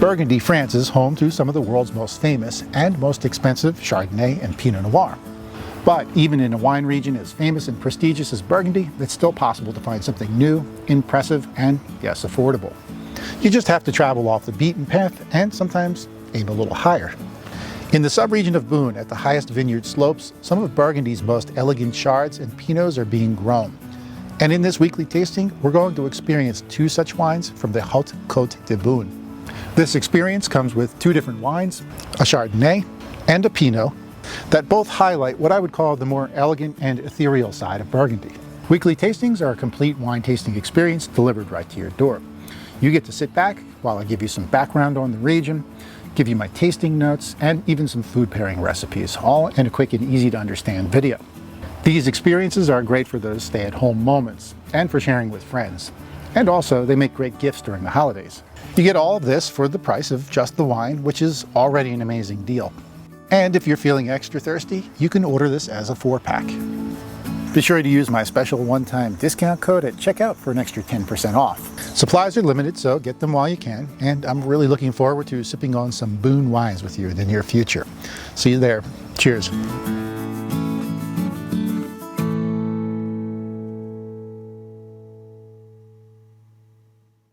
Burgundy, France is home to some of the world's most famous and most expensive Chardonnay and Pinot Noir. But even in a wine region as famous and prestigious as Burgundy, it's still possible to find something new, impressive, and yes, affordable. You just have to travel off the beaten path and sometimes aim a little higher. In the subregion of Beaune, at the highest vineyard slopes, some of Burgundy's most elegant Chards and Pinots are being grown. And in this weekly tasting, we're going to experience two such wines from the Hautes Cotes de Beane. This experience comes with two different wines, a Chardonnay and a Pinot, that both highlight what I would call the more elegant and ethereal side of Burgundy. Weekly tastings are a complete wine tasting experience delivered right to your door. You get to sit back while I give you some background on the region, give you my tasting notes, and even some food pairing recipes, all in a quick and easy to understand video. These experiences are great for those stay-at-home moments and for sharing with friends. And also, they make great gifts during the holidays. You get all of this for the price of just the wine, which is already an amazing deal. And if you're feeling extra thirsty, you can order this as a 4-pack. Be sure to use my special one-time discount code at checkout for an extra 10% off. Supplies are limited, so get them while you can, and I'm really looking forward to sipping on some Beaune wines with you in the near future. See you there. Cheers.